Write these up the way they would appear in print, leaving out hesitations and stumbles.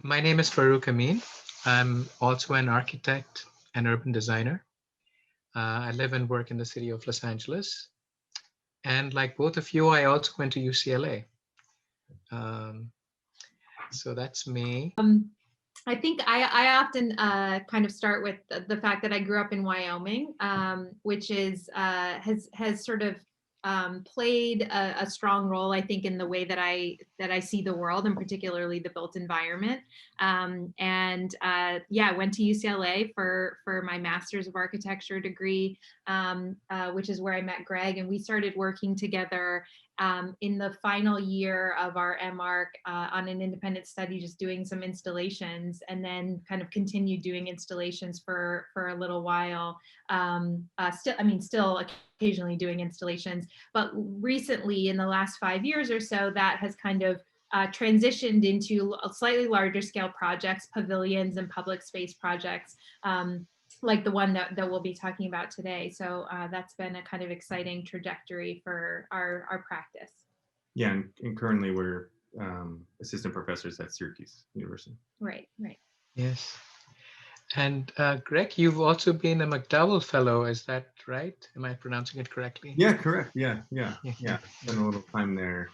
My name is Farooq Ameen. I'm also an architect and urban designer. I live and work in the city of Los Angeles. And like both of you, I also went to UCLA. Um, so that's me. I think I often kind of start with the fact that I grew up in Wyoming, which is has sort of played a strong role, I think, in the way that I see the world, and particularly the built environment. Yeah, I went to UCLA for my master's of architecture degree, which is where I met Greg, and we started working together in the final year of our MArch on an independent study, just doing some installations, and then kind of continued doing installations for a little while. Still occasionally doing installations, but recently in the last 5 years or so, that has kind of transitioned into slightly larger scale projects, pavilions and public space projects. Like the one that we'll be talking about today. So that's been a kind of exciting trajectory for our practice. Yeah, and currently we're assistant professors at Syracuse University. Right. Yes. And Greg, you've also been a McDowell Fellow, is that right? Am I pronouncing it correctly? Yeah, correct. Yeah. Spent a little time there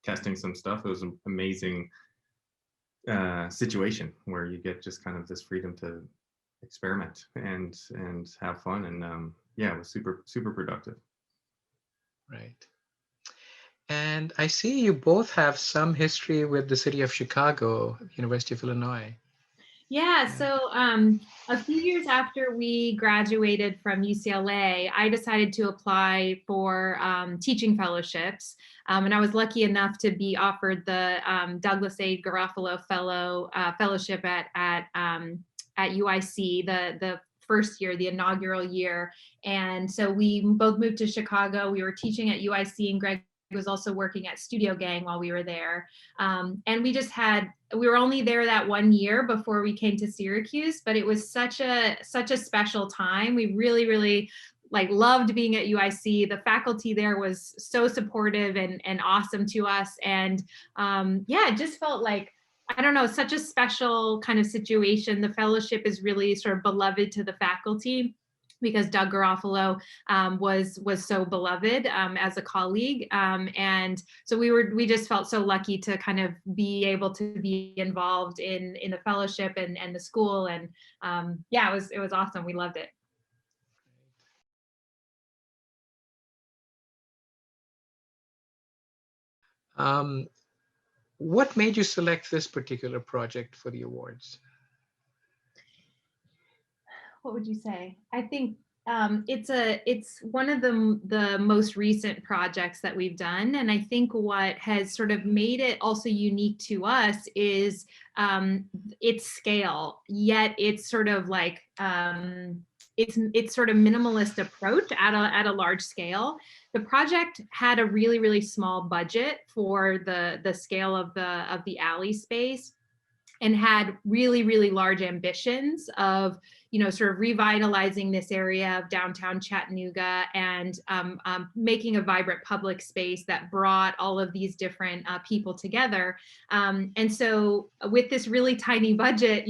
testing some stuff. It was an amazing situation where you get just kind of this freedom to experiment and have fun, and yeah, it was super productive. Right. And I see you both have some history with the city of Chicago, University of Illinois. Yeah, so a few years after we graduated from UCLA, I decided to apply for teaching fellowships. And I was lucky enough to be offered the Douglas A. Garofalo Fellowship at UIC, the first year, the inaugural year. And so we both moved to Chicago. We were teaching at UIC, and Greg was also working at Studio Gang while we were there. And we were only there that 1 year before we came to Syracuse, but it was such a special time. We really loved being at UIC. The faculty there was so supportive and awesome to us. And yeah, it just felt like, I don't know, such a special kind of situation. The fellowship is really sort of beloved to the faculty, because Doug Garofalo was so beloved as a colleague. And so we just felt so lucky to kind of be able to be involved in the fellowship and the school. And yeah, it was awesome. We loved it. What made you select this particular project for the awards? What would you say? I think it's one of the most recent projects that we've done, and I think what has sort of made it also unique to us is its scale. Yet it's sort of like it's sort of minimalist approach at a large scale. The project had a really small budget for the scale of the alley space, and had really large ambitions of, sort of revitalizing this area of downtown Chattanooga and making a vibrant public space that brought all of these different people together. And so with this really tiny budget,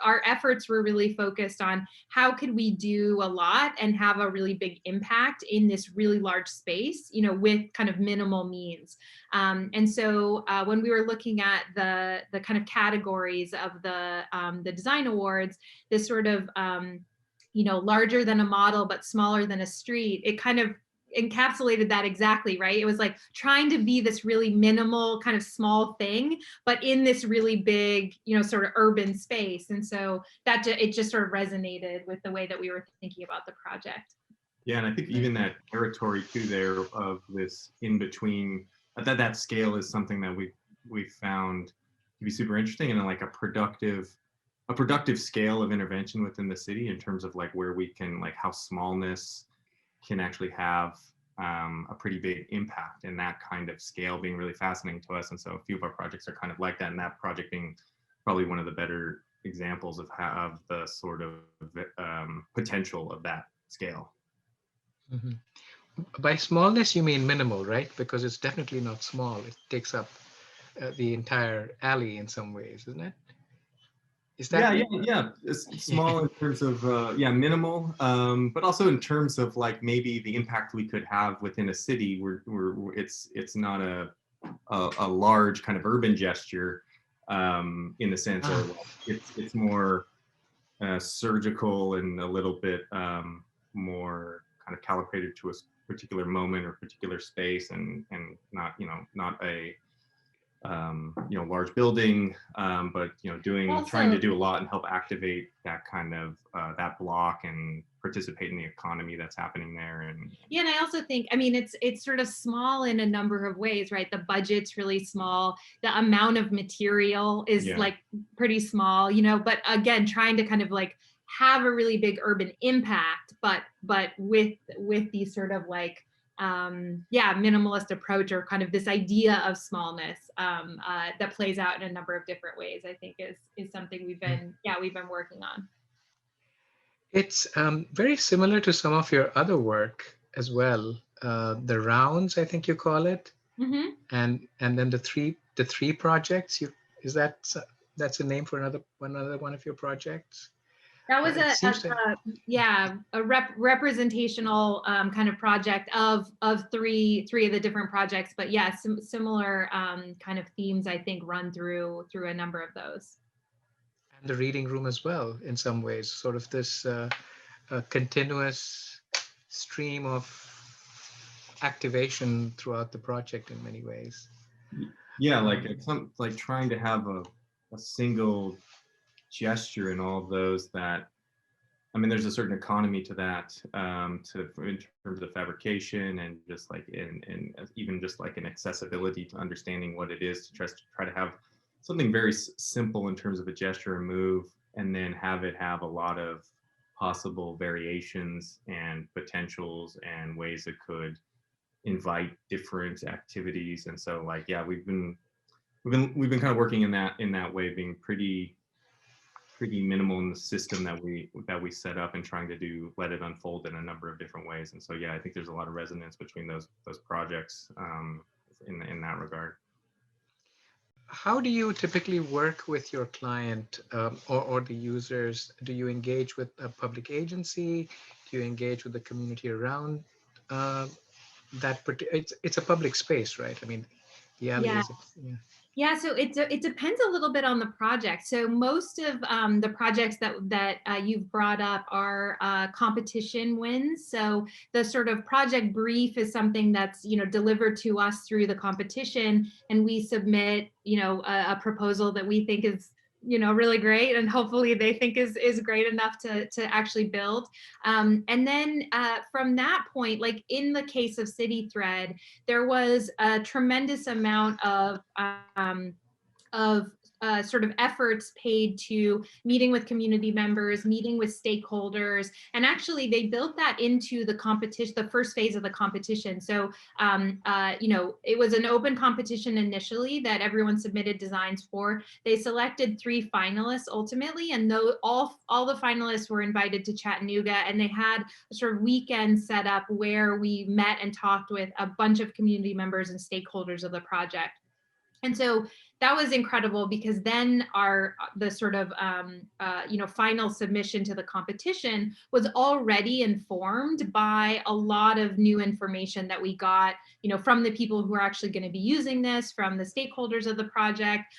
our efforts were really focused on how could we do a lot and have a really big impact in this really large space, with kind of minimal means. And so when we were looking at the kind of categories of the design awards, this sort of larger than a model but smaller than a street, it kind of encapsulated that exactly, right? It was like trying to be this really minimal kind of small thing, but in this really big, sort of urban space. And so it just sort of resonated with the way that we were thinking about the project. Yeah, and I think even that territory too there of this in between, that scale is something that we found to be super interesting, and like a productive scale of intervention within the city in terms of like where we can, like how smallness can actually have a pretty big impact, and that kind of scale being really fascinating to us. And so a few of our projects are kind of like that, and that project being probably one of the better examples of the sort of potential of that scale. Mm-hmm. By smallness, you mean minimal, right? Because it's definitely not small. It takes up the entire alley in some ways, isn't it? Is Yeah, that? yeah, yeah. It's small in terms of yeah, minimal, but also in terms of like maybe the impact we could have within a city. It's not a large kind of urban gesture in the sense Ah, of like, it's more surgical and a little bit more kind of calibrated to a particular moment or particular space, and not not a large building, but trying to Also, do a lot and help activate that kind of that block and participate in the economy that's happening there. And yeah, and I also think, I mean, it's sort of small in a number of ways, right? The budget's really small. The amount of material is yeah, like pretty small, but again, trying to kind of like have a really big urban impact, but with these sort of like yeah, minimalist approach, or kind of this idea of smallness that plays out in a number of different ways, I think is something we've been working on. it's very similar to some of your other work as well. The rounds, I think you call it, Mm-hmm. and then the three projects. Is that that's a name for another one of your projects? That was It seems to. yeah, a representational kind of project of three of the different projects, but yeah, similar kind of themes I think run through a number of those. And the reading room as well, in some ways, sort of this continuous stream of activation throughout the project in many ways. yeah, like it's like trying to have a single gesture in all of those. That, I mean, there's a certain economy to that, in terms of fabrication and just like in even just like an accessibility to understanding what it is to try to have something very simple in terms of a gesture and move, and then have it have a lot of possible variations and potentials and ways it could invite different activities. And so like, yeah, we've been kind of working in that way, being pretty minimal in the system that we set up, and trying to let it unfold in a number of different ways. And so yeah, I think there's a lot of resonance between those projects in that regard. How do you typically work with your client, or the users? Do you engage with a public agency? Do you engage with the community around uh, it's a public space, right? I mean, the alley Yeah. is. Yeah. Yeah, so it depends a little bit on the project. So most of the projects that you've brought up are competition wins. So the sort of project brief is something that's delivered to us through the competition, and we submit a proposal that we think is really great, and hopefully they think is great enough to actually build. And then from that point, like in the case of City Thread, there was a tremendous amount of sort of efforts paid to meeting with community members, meeting with stakeholders, and actually they built that into the competition, the first phase of the competition. So, it was an open competition initially that everyone submitted designs for. They selected 3 finalists ultimately, and though all the finalists were invited to Chattanooga, and they had a sort of weekend set up where we met and talked with a bunch of community members and stakeholders of the project. And so that was incredible, because then the sort of final submission to the competition was already informed by a lot of new information that we got from the people who are actually going to be using this, from the stakeholders of the project.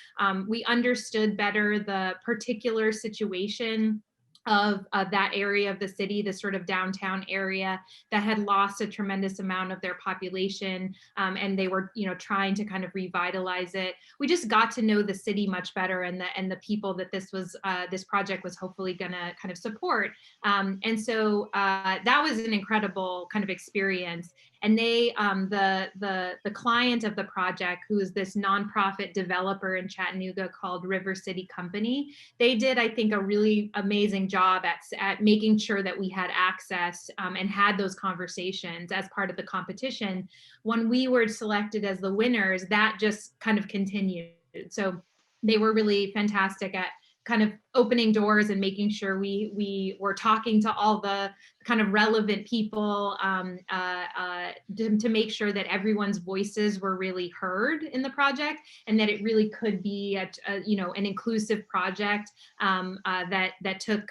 We understood better the particular situation of that area of the city, the sort of downtown area that had lost a tremendous amount of their population, and they were trying to kind of revitalize it. We just got to know the city much better, and the people that this project was hopefully going to kind of support. And so that was an incredible kind of experience. And they, the client of the project, who is this nonprofit developer in Chattanooga called River City Company, they did, I think, a really amazing job at making sure that we had access and had those conversations as part of the competition. When we were selected as the winners, that just kind of continued. So they were really fantastic at kind of opening doors and making sure we were talking to all the kind of relevant people to make sure that everyone's voices were really heard in the project, and that it really could be an inclusive project that took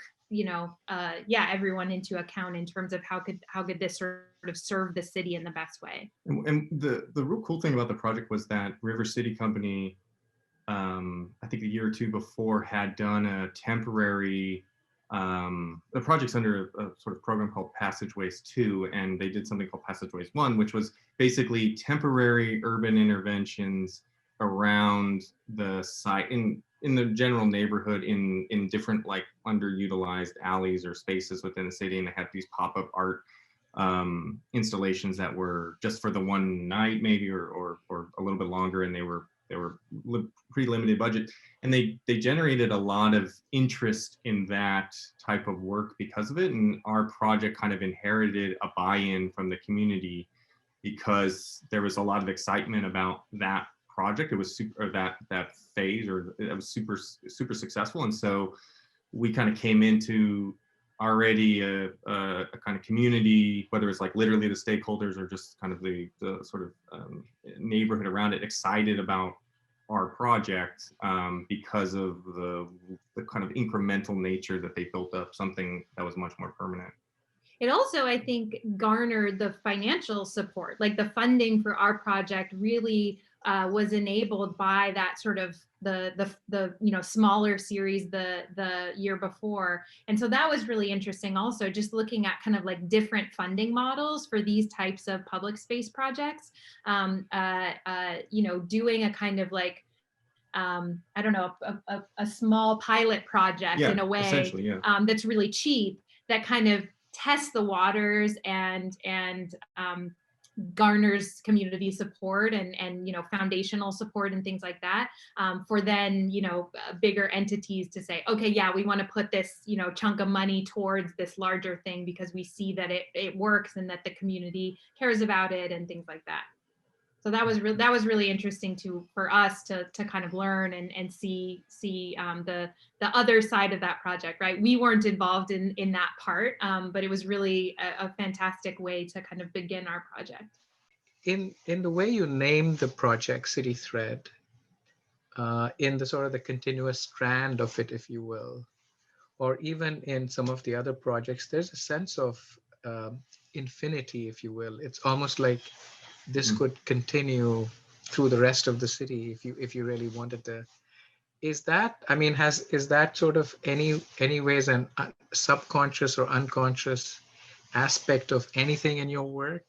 everyone into account in terms of how could this sort of serve the city in the best way. And the real cool thing about the project was that River City Company, I think a year or two before, had done a temporary, the project's under a sort of program called Passageways 2, and they did something called Passageways 1, which was basically temporary urban interventions around the site in the general neighborhood in different like underutilized alleys or spaces within the city. And they had these pop-up art installations that were just for the one night maybe or a little bit longer, and they were pretty limited budget, and they generated a lot of interest in that type of work because of it. And our project kind of inherited a buy-in from the community because there was a lot of excitement about that project. It was super, or that phase, or it was super successful. And so we kind of came into already a kind of community, whether it's like literally the stakeholders or just kind of the sort of neighborhood around it, excited about our project because of the kind of incremental nature that they built up something that was much more permanent. It also, I think, garnered the financial support, like the funding for our project really was enabled by that sort of the smaller series the year before. And so that was really interesting also, just looking at kind of like different funding models for these types of public space projects, doing a kind of like, I don't know, a small pilot project in a way that's really cheap, that kind of tests the waters and garners community support and foundational support and things like that, for then bigger entities to say, okay, yeah, we want to put this chunk of money towards this larger thing because we see that it works and that the community cares about it and things like that. So that was really interesting for us to kind of learn and see the other side of that project, right? We weren't involved in that part, but it was really a fantastic way to kind of begin our project. In the way you named the project City Thread, in the sort of the continuous strand of it, if you will, or even in some of the other projects, there's a sense of infinity, if you will. It's almost like this could continue through the rest of the city if you really wanted to. Is that, I mean, is that sort of any ways an subconscious or unconscious aspect of anything in your work,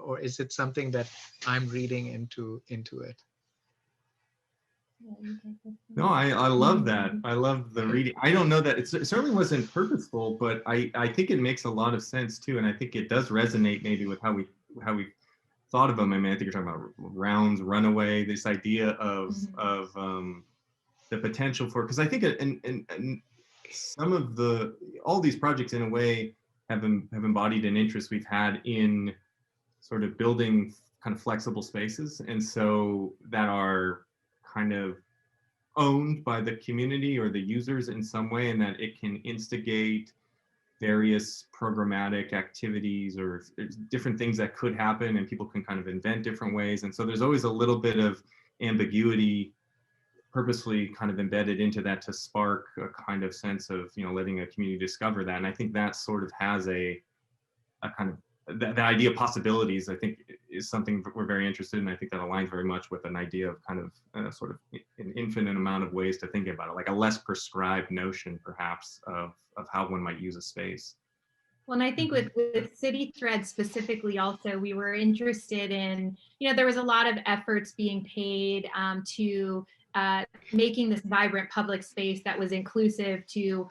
or is it something that I'm reading into it? No, I love that. I love the reading. I don't know that it certainly wasn't purposeful, but I think it makes a lot of sense too, and I think it does resonate maybe with how we thought of them. I mean, I think you're talking about Rounds, Runaway, this idea of the potential for, because I think and some of all these projects in a way have embodied an interest we've had in sort of building kind of flexible spaces, and so that are kind of owned by the community or the users in some way, and that it can instigate various programmatic activities or different things that could happen, and people can kind of invent different ways. And so there's always a little bit of ambiguity purposely kind of embedded into that to spark a kind of sense of, letting a community discover that. And I think that sort of has a kind of, the idea of possibilities, I think, is something we're very interested in. I think that aligns very much with an idea of kind of sort of an infinite amount of ways to think about it, like a less prescribed notion perhaps of how one might use a space. Well, and I think with City Thread specifically also, we were interested in, there was a lot of efforts being paid to making this vibrant public space that was inclusive to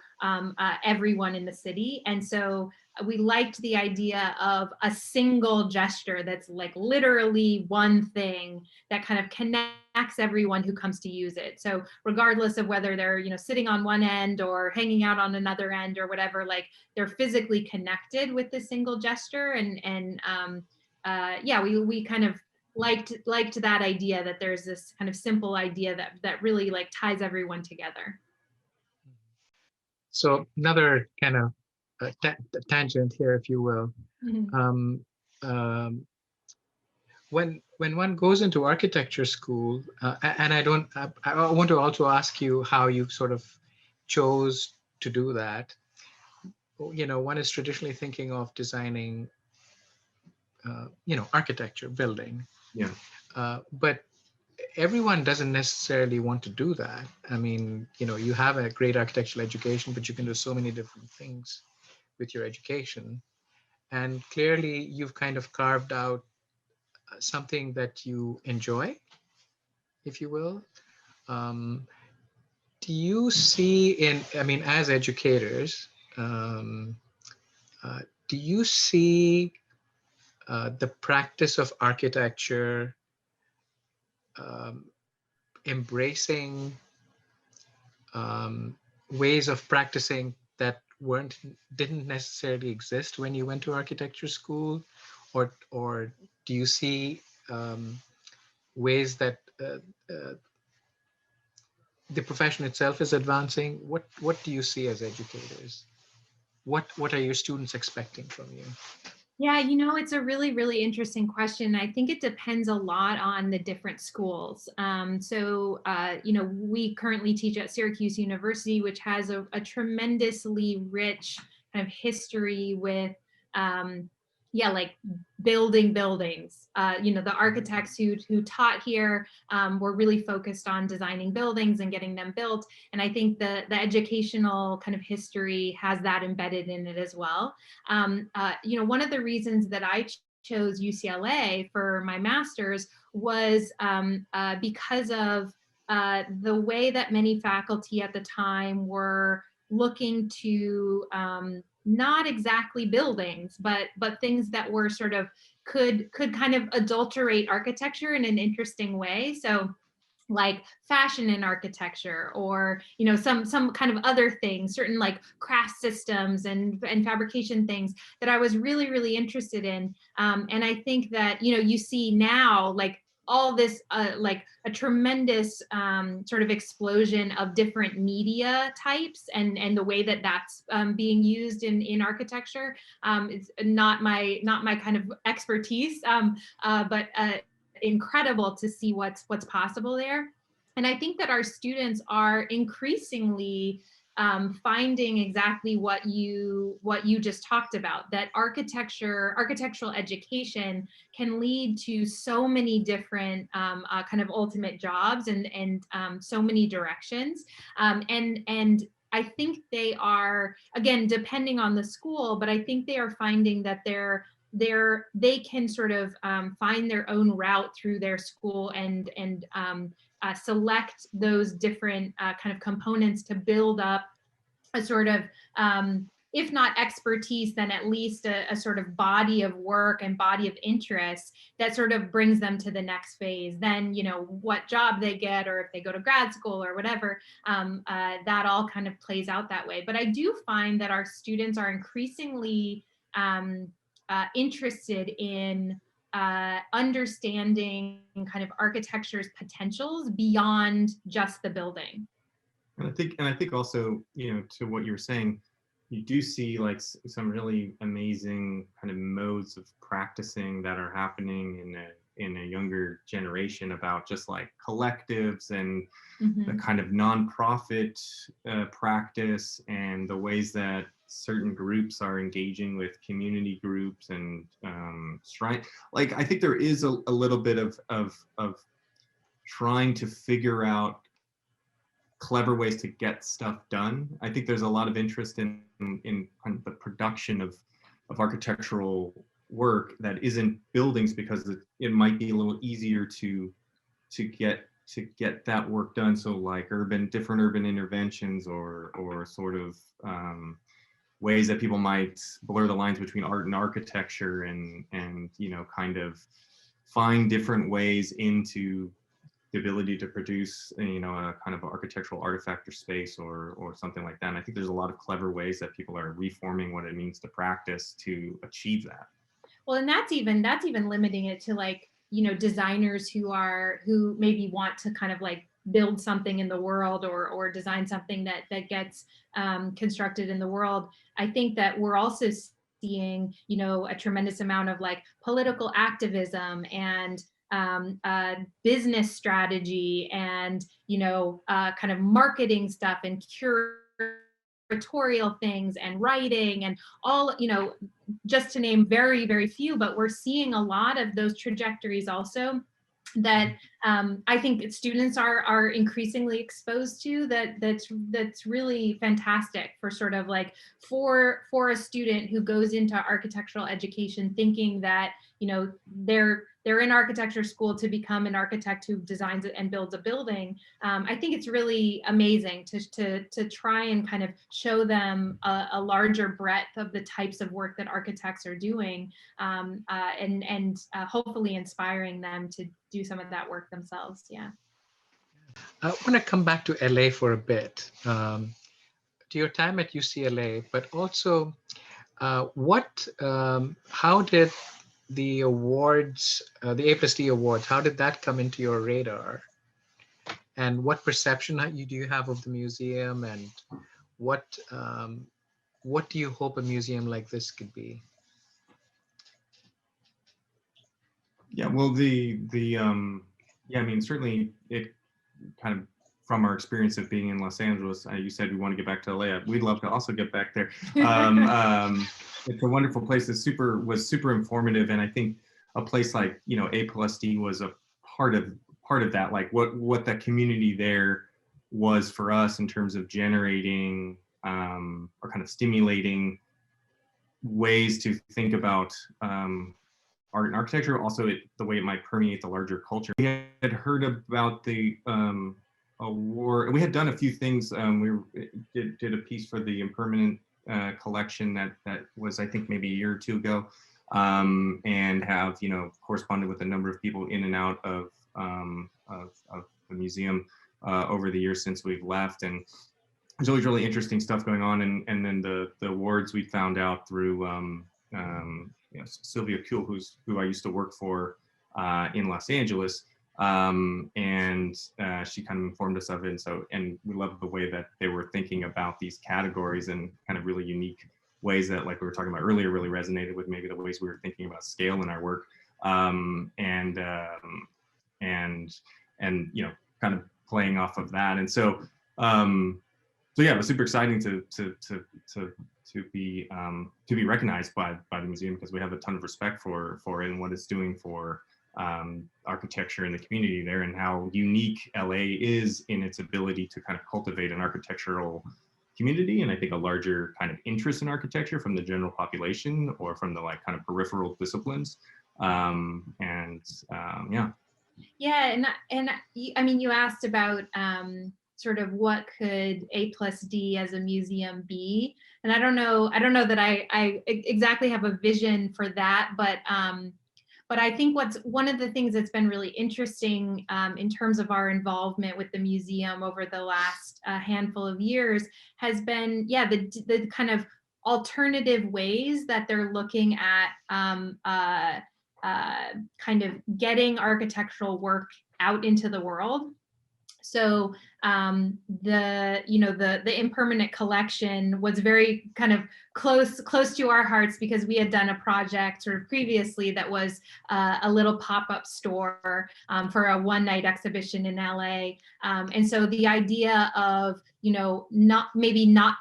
everyone in the city. And so we liked the idea of a single gesture that's like literally one thing that kind of connects everyone who comes to use it. So regardless of whether they're sitting on one end or hanging out on another end or whatever, like they're physically connected with this single gesture. And we kind of liked that idea, that there's this kind of simple idea that really like ties everyone together. So another kind of tangent here, if you will. Mhm. Um, when one goes into architecture school, and I want to also ask you how you sort of chose to do that. You know, one is traditionally thinking of designing, architecture, building, Yeah. but everyone doesn't necessarily want to do that. I mean, you have a great architectural education, but you can do so many different things with your education. And clearly, you've kind of carved out something that you enjoy, if you will. Um, do you see I mean, as educators, um, do you see the practice of architecture um, embracing ways of practicing that didn't necessarily exist when you went to architecture school, or do you see ways that the profession itself is advancing? What do you see as educators? What are your students expecting from you? Yeah, it's a really, really interesting question. I think it depends a lot on the different schools. We currently teach at Syracuse University, which has a tremendously rich kind of history with, like building buildings. The architects who taught here were really focused on designing buildings and getting them built. And I think the educational kind of history has that embedded in it as well. One of the reasons that I chose UCLA for my master's was because of the way that many faculty at the time were looking to not exactly buildings, but things that were sort of could kind of adulterate architecture in an interesting way. So like fashion in architecture, or some kind of other things, certain like craft systems and fabrication things that I was really, really interested in. And I think that you see now like all this like a tremendous sort of explosion of different media types, and the way that that's being used in architecture. It's not my kind of expertise, but incredible to see what's possible there. And I think that our students are increasingly finding exactly what you just talked about, that architectural education can lead to so many different kind of ultimate jobs, and so many directions. And I think they are, again, depending on the school, but I think they are finding that they can sort of find their own route through their school, and select those different kind of components to build up a sort of if not expertise, then at least a sort of body of work and body of interest that sort of brings them to the next phase. Then, what job they get, or if they go to grad school or whatever, that all kind of plays out that way. But I do find that our students are increasingly interested in understanding kind of architecture's potentials beyond just the building. And I think also, to what you were saying, you do see like some really amazing kind of modes of practicing that are happening in a younger generation, about just like collectives and the kind of nonprofit practice, and the ways that certain groups are engaging with community groups and shrine. Like, I think there is a little bit of trying to figure out clever ways to get stuff done. I think there's a lot of interest in the production of architectural work that isn't buildings, because it might be a little easier to get that work done. So like different urban interventions, or sort of ways that people might blur the lines between art and architecture, and kind of find different ways into the ability to produce, a kind of architectural artifact or space, or something like that. And I think there's a lot of clever ways that people are reforming what it means to practice to achieve that. Well, and that's even limiting it to like, designers who maybe want to kind of like build something in the world or design something that gets constructed in the world. I think that we're also seeing, you know, a tremendous amount of like political activism and business strategy and, you know, kind of marketing stuff and curatorial things and writing and all, you know, just to name very, very few, but we're seeing a lot of those trajectories also that I think students are increasingly exposed to, that's really fantastic for sort of like for a student who goes into architectural education thinking that, you know, they're in architecture school to become an architect who designs and builds a building. I think it's really amazing to try and kind of show them a larger breadth of the types of work that architects are doing, and hopefully inspiring them to do some of that work themselves. Yeah. I want to come back to LA for a bit, to your time at UCLA, but also how did the awards, the A+D Awards, how did that come into your radar? And what perception do you have of the museum, and what do you hope a museum like this could be? Yeah, well, yeah, I mean, certainly it kind of, from our experience of being in Los Angeles, you said we want to get back to LA. We'd love to also get back there. It's a wonderful place. It was super informative, and I think a place like, you know, A+D was a part of that. Like what that community there was for us in terms of generating or kind of stimulating ways to think about art and architecture, also the way it might permeate the larger culture. We had heard about the award. We had done a few things. We did a piece for the Impermanent collection that was, I think, maybe a year or two ago, and have, you know, corresponded with a number of people in and out of the museum over the years since we've left. And there's always really interesting stuff going on. And then the awards we found out through you know, Sylvia Kuhl, who I used to work for in Los Angeles, and she kind of informed us of it. And we loved the way that they were thinking about these categories and kind of really unique ways that, like we were talking about earlier, really resonated with maybe the ways we were thinking about scale in our work, and you know, kind of playing off of that. And so yeah, it was super exciting to be recognized by the museum, because we have a ton of respect for it and what it's doing for architecture in the community there, and how unique LA is in its ability to kind of cultivate an architectural community, and I think a larger kind of interest in architecture from the general population or from the like kind of peripheral disciplines. Yeah. Yeah, and I mean, you asked about sort of what could A+D as a museum be, and I don't know that I exactly have a vision for that, but I think what's one of the things that's been really interesting in terms of our involvement with the museum over the last handful of years has been, yeah, the kind of alternative ways that they're looking at kind of getting architectural work out into the world. So the Impermanent collection was very kind of close to our hearts, because we had done a project sort of previously that was a little pop-up store for a one-night exhibition in LA. And so the idea of, you know, not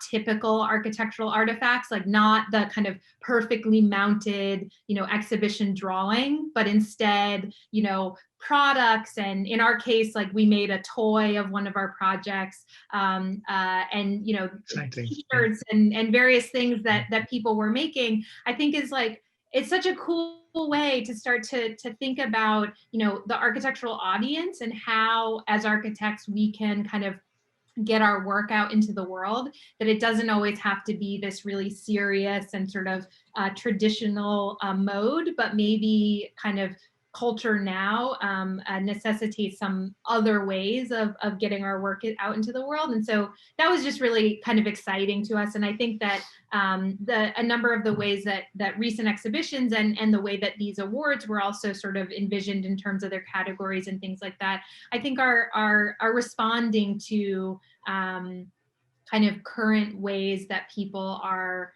typical architectural artifacts, like not the kind of perfectly mounted, you know, exhibition drawing, but instead, you know, products, and in our case, like we made a toy of one of our projects, and you know, t-shirts and various things that people were making. I think is like, it's such a cool way to start to think about, you know, the architectural audience and how as architects we can kind of get our work out into the world, that it doesn't always have to be this really serious and sort of traditional mode, but maybe kind of culture now necessitates some other ways of getting our work out into the world. And so that was just really kind of exciting to us. And I think that a number of the ways that recent exhibitions and the way that these awards were also sort of envisioned in terms of their categories and things like that, I think are responding to kind of current ways that people are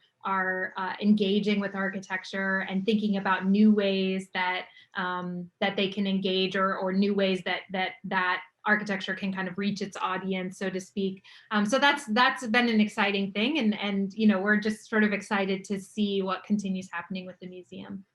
engaging with architecture and thinking about new ways that that they can engage, or new ways that architecture can kind of reach its audience, so to speak. So that's been an exciting thing, and we're just sort of excited to see what continues happening with the museum.